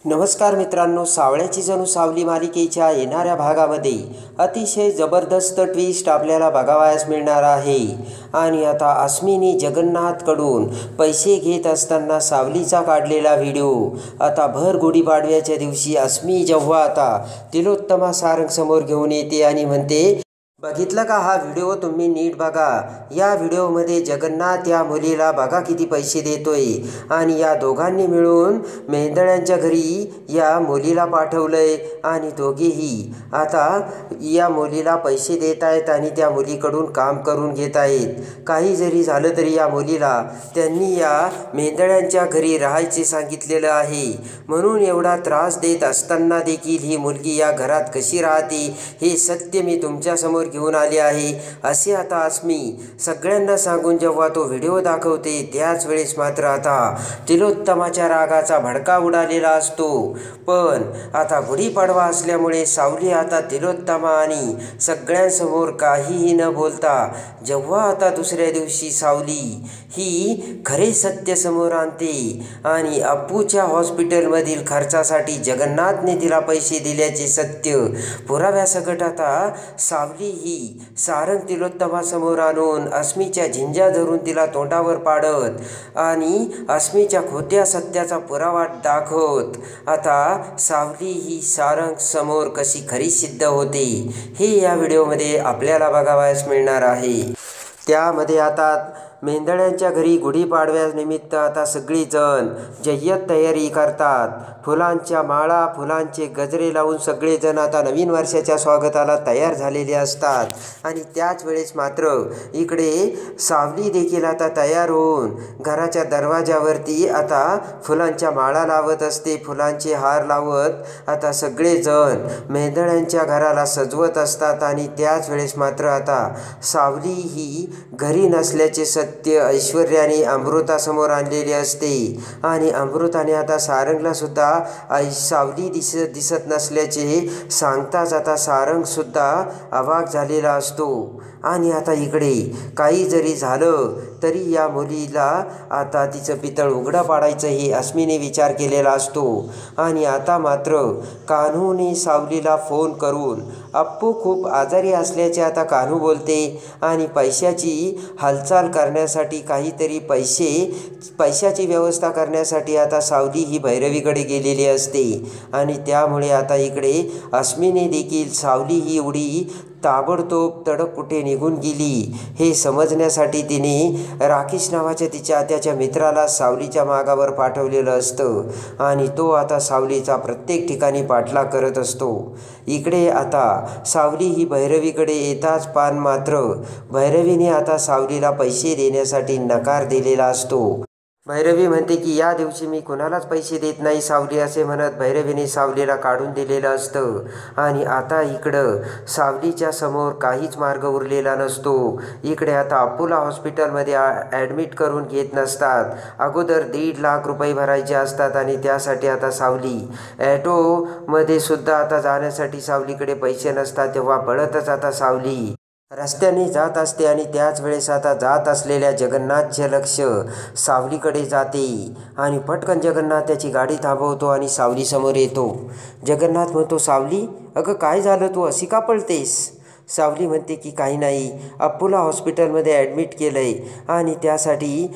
नमस्कार मित्रांनो, सावळ्याची जणू सावली मालिकेच्या येणाऱ्या भागामध्ये अतिशय जबरदस्त ट्विस्ट आपल्याला बघावयास मिळणार आहे। आणि आता अस्मीने जगन्नाथकडून पैसे घेत असताना सावलीचा काढलेला व्हिडिओ आता भर गुढीपाडव्याच्या दिवशी अस्मी जेव्हा आता तिलोत्तमा सारंग समोर घेऊन येते आणि म्हणते, बघितलं का हा व्हिडिओ तुम्ही नीट बघा। या व्हिडिओमध्ये जगन्नाथ या मुलीला बघा किती पैसे देतोय आणि या दोघांनी मिळून मेंदळ्यांच्या घरी या मुलीला पाठवलंय आणि दोघेही आता या मुलीला पैसे देत आहेत आणि त्या मुलीकडून काम करून घेत आहेत। काही जरी झालं तरी या मुलीला त्यांनी या मेंदळ्यांच्या घरी राहायचे सांगितलेलं आहे, म्हणून एवढा त्रास देत असताना देखील ही मुलगी या घरात कशी राहते हे सत्य मी तुमच्यासमोर घेऊन आले आहे असे आता अस्मी सगळ्यांना सांगून जेव्हा तो व्हिडिओ दाखवते त्याच वेळेस मात्र आता तिलोत्तमाच्या रागाचा भडका उडालेला असतो। पण आता गुढीपाडवा असल्यामुळे सावली आता तिलोत्तमा आणि सगळ्यांसमोर काहीही न बोलता जेव्हा आता दुसऱ्या दिवशी सावली ही खरे सत्य समोर आणते आणि अप्पूच्या हॉस्पिटलमधील खर्चासाठी जगन्नाथने तिला पैसे दिल्याचे सत्य पुराव्यासकट आता सावली ही सारंग तिलोत्तमासमोर आणून अस्मीच्या झिंजा धरून तिला तोंडावर पाडत आणि अस्मीच्या खोट्या सत्याचा पुरावा दाखवत आता सावली ही सारंग समोर कशी खरी सिद्ध होते हे या व्हिडिओमध्ये आपल्याला बघावयास मिळणार आहे। त्यामध्ये आता मेंदळ्यांच्या घरी गुढीपाडव्यानिमित्त आता सगळेजण जय्यत तयारी करतात। फुलांच्या माळा, फुलांचे गजरे लावून सगळेजण आता नवीन वर्षाच्या स्वागताला तयार झालेले असतात। आणि त्याच वेळेस मात्र इकडे सावली देखील आता तयार होऊन घराच्या दरवाजावरती आता फुलांच्या माळा लावत असते, फुलांचे हार लावत आता सगळेजण मेंदळ्यांच्या घराला सजवत असतात। आणि त्याच वेळेस मात्र आता सावली ही घरी नसल्याचे सत्य ऐश्वर्याने अमृतासमोर आणलेले असते आणि अमृताने आता सारंगला सुद्धा सावली दिसत नसल्याचे सांगताच आता सारंग सुद्धा अवाक झालेला असतो। आणि आता इकडे काही जरी झालं तरी या मुलीला आता तिचं पितळ उघडं पाडायचं हे अस्मीने विचार केलेला असतो। आणि आता मात्र कान्हूने सावलीला फोन करून अप्पू खूप आजारी असल्याचे आता कान्हू बोलते आणि पैशाची हालचाल करण्यासाठी काहीतरी पैशाची व्यवस्था करण्यासाठी आता सावली ही भैरवीकडे गेलेली असते। आणि त्यामुळे आता इकडे अस्मीने देखील सावली ही एवढी ताबडतोब तडक कुठे निघून गेली हे समजण्यासाठी तिने राकेश नावाच्या त्याच्या मित्राला सावलीच्या मागावर पाठवलेलं असतं आणि तो आता सावलीचा प्रत्येक ठिकाणी पाठलाग करत असतो। इकडे आता सावली ही भैरवीकडे येताच पान मात्र भैरवीने आता सावलीला पैसे देण्यासाठी नकार दिलेला असतो। भैरवी म्हणते की या दिवशी मी कुणालाच पैसे देत नाही सावली असे म्हणत भैरवीने सावलीला काढून दिलेलं असतं। आणि आता इकडं सावलीच्या समोर काहीच मार्ग उरलेला नसतो। इकडे आता अप्पूला हॉस्पिटलमध्ये ॲडमिट करून घेत नसतात, अगोदर 1.5 लाख रुपये भरायचे असतात आणि त्यासाठी आता सावली ॲटोमध्ये सुद्धा आता जाण्यासाठी सावलीकडे पैसे नसतात। तेव्हा पळतच आता सावली रस्त्याने जात असते आणि त्याच वेळेस आता जात असलेल्या जगन्नाथचे लक्ष सावलीकडे जाते आणि पटकन जगन्नाथ त्याची गाडी थांबवतो आणि सावली समोर येतो। जगन्नाथ म्हणतो, सावली अगं काय झालं, तू अशी का पळतेस? सावली म्हणते की काही नाही, अप्पूला हॉस्पिटलमध्ये ॲडमिट केलं आहे आणि त्यासाठी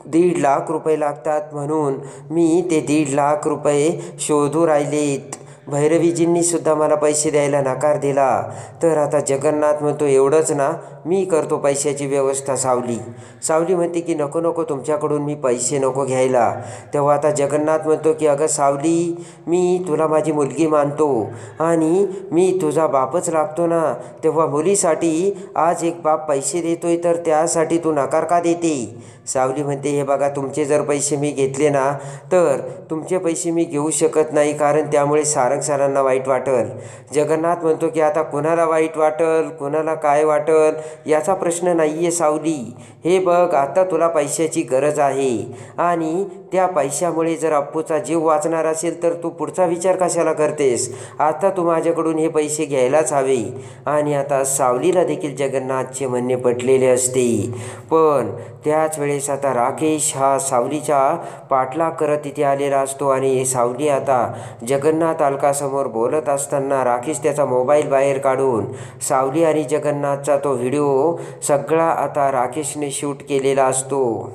1.5 लाख रुपये लागतात, म्हणून मी ते 1.5 लाख रुपये शोधू राहिलेत। भैरवीजींनी सुद्धा मला पैसे द्यायला नकार दिला। तर आता जगन्नाथ म्हणतो, एवढंच ना, मी करतो पैशाची व्यवस्था। सावली म्हणते की नको नको, तुमच्याकडून मी पैसे नको घ्यायला। तेव्हा आता जगन्नाथ म्हणतो की अगं सावली, मी तुला माझी मुलगी मानतो आणि मी तुझा बापच लागतो ना, तेव्हा मुलीसाठी आज एक बाप पैसे देतोय तर त्यासाठी तू नकार का देते? सावली म्हणते, हे बघा, तुमचे जर पैसे मी घेतले ना तर तुमचे पैसे मी घेऊ शकत नाही, कारण त्यामुळे सारंग सरांना वाईट वाटल। जगन्नाथ म्हणतो की आता कुणाला वाईट वाटल, कुणाला काय वाटल याचा प्रश्न नाही आहे सावली, हे बघ, आता तुला पैशाची गरज आहे आणि त्या पैशामुळे जर अप्पूचा जीव वाचणार असेल तर तू पुढचा विचार कशाला करतेस? आता तू माझ्याकडून हे पैसे घ्यायलाच हवे. आणि आता सावलीला देखील जगन्नाथचे म्हणणे पटलेले असते. पण त्याच वेळेस आता राकेश हा सावलीच्या पाठलाग करत तिथे आलेला असतो आणि सावली आता जगन्नाथ अलकासमोर बोलत असताना राकेश त्याचा मोबाईल बाहेर काढून सावली आणि जगन्नाथचा तो व्हिडिओ सगळा आता राकेशने शूट केलेला असतो.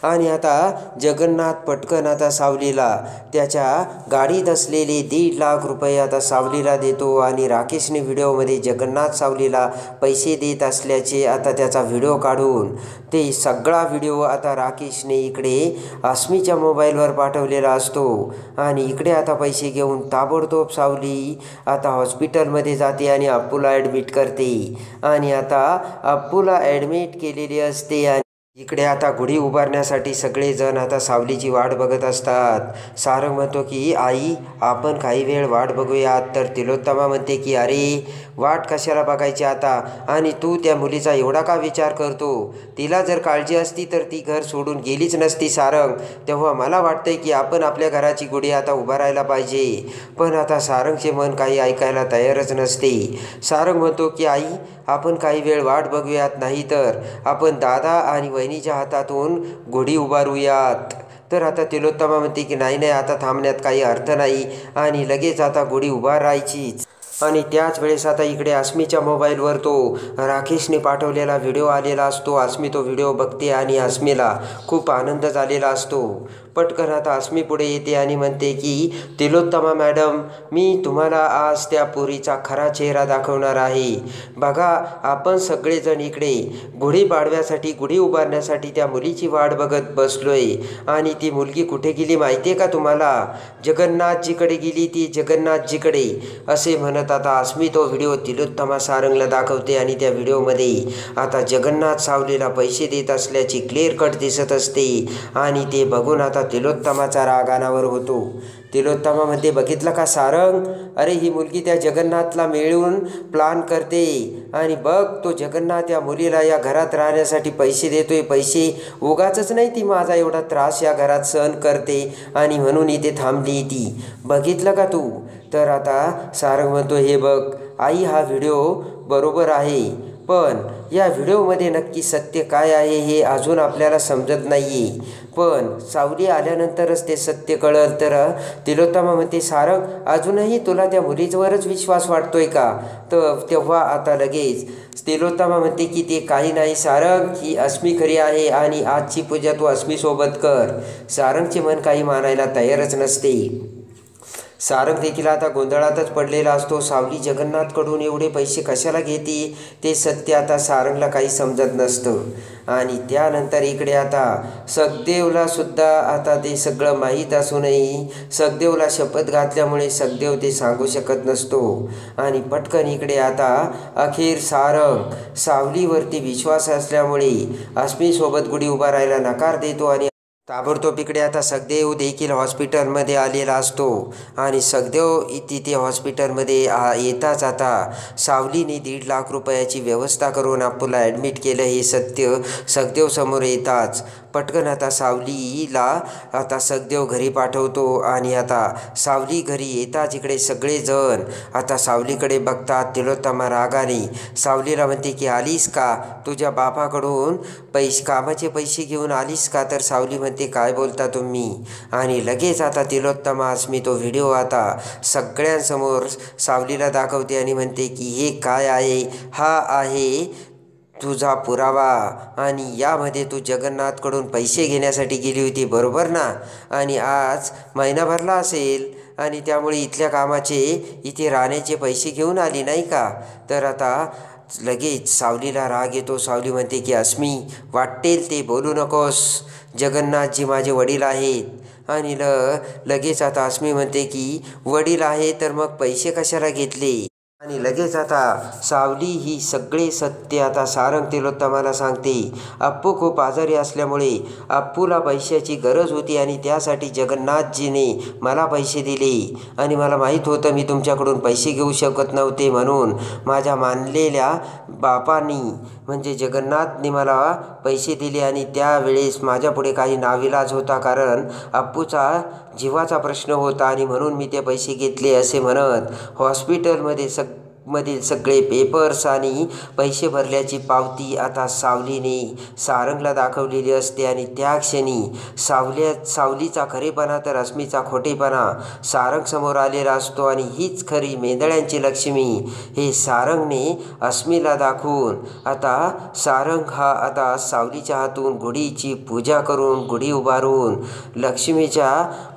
आणि आता जगन्नाथ पटकन आता सावलीला त्याच्या गाडीत असलेले 1.5 लाख रुपये आता सावलीला देतो आणि राकेशने व्हिडिओमध्ये जगन्नाथ सावलीला पैसे देत असल्याचे आता त्याचा व्हिडिओ काढून ते सगळा व्हिडिओ आता राकेशने इकडे अस्मीच्या मोबाईलवर पाठवलेला असतो. आणि इकडे आता पैसे घेऊन ताबडतोब सावली आता हॉस्पिटलमध्ये जाते आणि अप्पूला ॲडमिट करते. आणि आता अप्पूला ॲडमिट केलेली असते. आणि इकडे आता गुढी उभारण्यासाठी सगळेजण आता सावलीची वाट बघत असतात. सारंग म्हणतो की आई आपण काही वेळ वाट बघूयात. तर तिलोत्तमा म्हणते की अरे वाट कशाला बघायची आता, आणि तू त्या मुलीचा एवढा का विचार करतो? तिला जर काळजी असती तर ती घर सोडून गेलीच नसती सारंग. तेव्हा मला वाटतंय की आपण आपल्या घराची गुढी आता उभारायला पाहिजे. पण आता सारंगचे मन काही ऐकायला तयारच नसते. सारंग म्हणतो की आई आपण काही वेळ वाट बघूयात, नाही तर आपण दादा आणि वहिनीच्या हातातून गुढी उभारूयात. तर आता तिलोत्तमा म्हणते की नाही आता थांबण्यात काही अर्थ नाही आणि लगेच आता गुढी उभारायचीच. आणि त्याच वेळेस आता इकडे अस्मीच्या मोबाईलवर तो राकेशने पाठवलेला व्हिडिओ आलेला असतो. अस्मी तो व्हिडिओ बघते आणि अस्मीला खूप आनंद झालेला असतो. पटकन आता अस्मी पुढे येते आणि म्हणते की तिलोत्तमा मॅडम मी तुम्हाला आज त्या पोरीचा खरा चेहरा दाखवणार आहे. बघा आपण सगळेजण इकडे गुढीपाडव्यासाठी गुढी उभारण्यासाठी त्या मुलीची वाट बघत बसलोय. आणि ती मुलगी कुठे गेली माहिती आहे का तुम्हाला? जगन्नाथजीकडे गेली ती, जगन्नाथजीकडे, असे म्हणत आता अस्मी तो व्हिडिओ तिलोत्तमा सारंगला दाखवते. आणि त्या व्हिडिओमध्ये आता जगन्नाथ सावलीला पैसे देत असल्याची क्लिअर कट दिसत असते. आणि ते बघून आता तिलोत्तमाचा राग अनावर होतो. तिलोत्तमा म्हणते बघितलं का सारंग, अरे ही मुलगी त्या जगन्नाथला मिळून प्लान करते. आणि बघ तो जगन्नाथ या मुलीला या घरात राहण्यासाठी पैसे देतोय. पैसे उगाचच नाही, ती माझा एवढा त्रास या घरात सहन करते आणि म्हणून इथे थांबली ती. बघितलं का तू? तर आता सारंग म्हणतो हे बघ आई हा व्हिडिओ बरोबर आहे, पण या व्हिडिओमध्ये नक्की सत्य काय आहे हे अजून आपल्याला समजत नाही आहे. पण सावली आल्यानंतरच ते सत्य कळलं. तर तिलोत्तमा म्हणते सारंग अजूनही तुला त्या मुलीवरच विश्वास वाटतोय का? तर तेव्हा आता लगेच तिलोत्तमा म्हणते की ते काही नाही सारंग, ही अस्मी खरी आहे आणि आजची पूजा तू अस्मीसोबत कर. सारंगचे मन काही मानायला तयारच नसते. सारंग देखील आता गोंधळातच पडलेला असतो. सावली जगन्नाथकडून एवढे पैसे कशाला घेते ते सत्य आता सारंगला काही समजत नसतं. आणि त्यानंतर इकडे आता सखदेवला सुद्धा आता ते सगळं माहीत असूनही सखदेवला शपथ घातल्यामुळे सखदेव ते सांगू शकत नसतो. आणि पटकन इकडे आता अखेर सारंग सावलीवरती विश्वास असल्यामुळे अस्मीसोबत गुढी उभारायला नकार देतो. आणि ताबडतोब इकडे आता सखदेव देखील हॉस्पिटलमध्ये आलेला असतो. आणि सखदेव तिथे हॉस्पिटलमध्ये येताच आता सावलीने 1.5 लाख रुपयाची व्यवस्था करून अप्पूला ॲडमिट केलं हे सत्य सखदेव समोर येताच पटकन आता सावलीला आता सखदेव घरी पाठवतो. आणि आता सावली घरी येताच इकडे सगळेजण आता सावलीकडे बघतात. तिलोत्तमा रागाने सावलीला म्हणते की आलीस का? तुझ्या बापाकडून कामाचे पैसे घेऊन आलीस का? तर सावली म्हणते काय बोलता तुम्ही? आणि लगेच आता तिलोत्तमा अस्मी तो व्हिडिओ आता सगळ्यांसमोर सावलीला दाखवते आणि म्हणते की हे काय आहे? हा आहे तुझा पुरावा. आणि यामध्ये तू जगन्नाथकडून पैसे घेण्यासाठी गेली होती बरोबर ना? आणि आज महिना भरला असेल आणि त्यामुळे इथल्या कामाचे इथे राहण्याचे पैसे घेऊन आली नाही का? तर आता लगेच सावलीला राग येतो. सावली म्हणते की अस्मी वाटेल ते बोलू नकोस, जगन्नाथजी माझे वडील आहेत. आणि लगेच आता अस्मी म्हणते की वडील आहे तर मग पैसे कशाला घेतले? आणि लगेच आता सावली ही सगळे सत्य आता सारंग तिलोत्तमाला सांगते. अप्पू खूप आजारी असल्यामुळे अप्पूला पैशाची गरज होती आणि त्यासाठी जगन्नाथजीने मला पैसे दिले. आणि मला माहीत होतं मी तुमच्याकडून पैसे घेऊ शकत नव्हते, म्हणून माझ्या मानलेल्या बापांनी म्हणजे जगन्नाथने मला पैसे दिले आणि त्यावेळेस माझ्यापुढे काही नाविलाज होता, कारण अप्पूचा जीवाचा प्रश्न होता आणि म्हणून मी ते पैसे घेतले असे म्हणत हॉस्पिटलमध्ये मधील सगळे पेपर्स आणि पैसे भरल्याची पावती आता सावलीने सारंगला दाखवलेली असते आणि त्या क्षणी सावलीचा खरेपणा तर अस्मीचा खोटेपणा सारंग समोर आलेला असतो आणि हीच खरी मेंदळ्यांची लक्ष्मी हे सारंगने अस्मीला दाखवून आता सारंग हा आता सावलीच्या हातून गुढीची पूजा करून गुढी उभारून लक्ष्मीच्या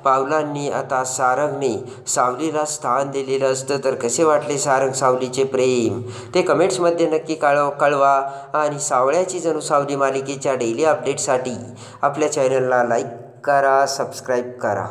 पावलांनी आता सारंगने सावलीला स्थान दिलेलं असतं. तर कसे वाटले सारंग सावलीचे प्रेम ते कमेंट्समध्ये नक्की कळवा आणि सावळ्याची जणू सावली मालिकेच्या डेली अपडेटसाठी आपल्या चॅनलला लाईक करा, सबस्क्राईब करा.